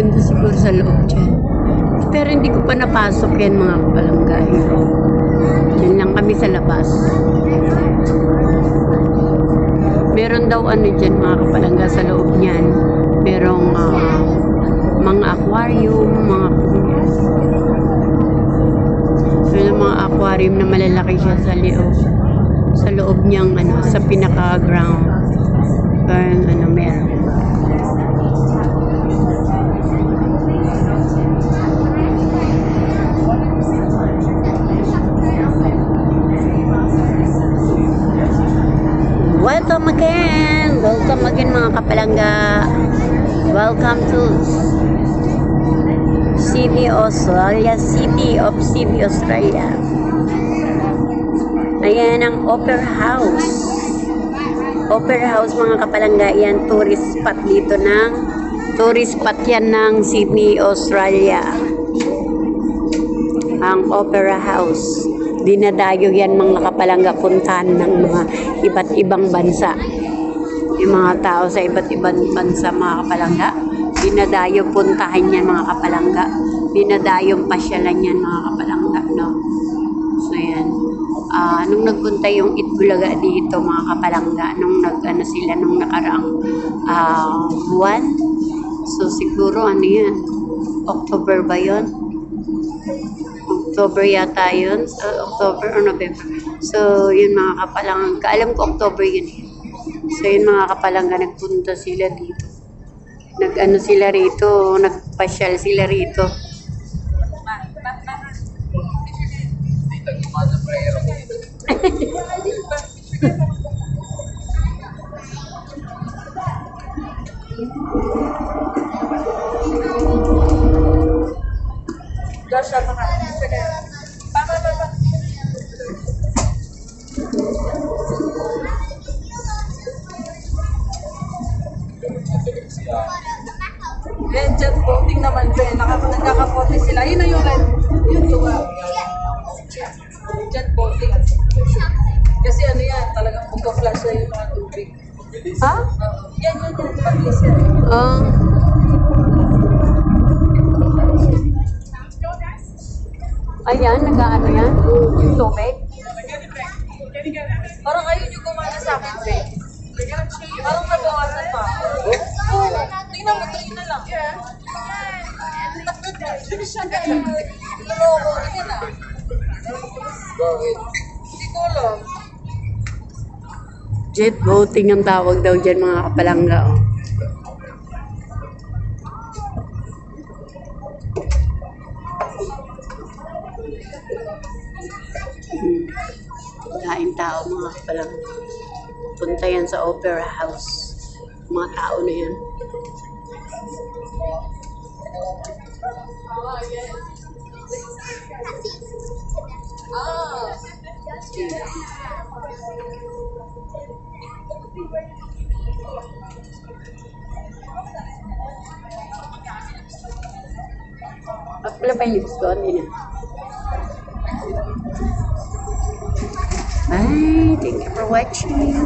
maganda siguro sa loob dyan. Pero hindi ko pa napasok yan mga kapalangga. Yan lang kami sa labas. Meron daw ano dyan mga kapalangga sa loob niyan. Merong mga aquarium, mga aquarium na malalaki siya sa loob. Sa loob niyang ano, sa pinaka-ground. Parang ano meron. Welcome again mga kapalangga. Welcome to Sydney, Australia. City of Sydney, Australia. Ayan ang Opera House. Opera House mga kapalangga, yan tourist spot dito ng tourist spot yan ng Sydney, Australia. Ang Opera House. Dinadayo yan mga kapalangga, puntahan ng mga iba't ibang bansa. Yung mga tao sa iba't ibang bansa mga kapalangga, dinadayo puntahan yan mga kapalangga. Dinadayong pasyalan yan mga kapalangga, no? So yan. Nung nagpunta yung Itbulaga dito mga kapalangga, nung nag-ano sila nung nakaraang buwan. So siguro ano yan? October ba yun? October yata yun. October or November. So yun mga kapalangga. Alam ko October yun. So yun mga kapalangga, nagpunta sila dito. Nag-ano sila rito, nagpasyal sila rito. Jet boating naman siya. Nagkakapote sila. Yun na yung red. Yung tuwa. Jet boating. Kasi ano yan, talagang magka-flash na yung mga tubig. Ha? Yan. Pabilis yan. Ayan, nag-ano yan? Yung tubig? Parang ayun yung gumana sa akin, babe. Parang nabawasan pa. Oo. Tingnan mo, tingin na lang. Loko, tingin na. Hindi ko alam. Jet boating ang tawag daw dyan mga kapalangga. Kain tao mga kapalangga. Punta yan sa Opera House. Mga tao na yan. Wala pa yung lips ko, hindi na. Bye! Thank you for watching.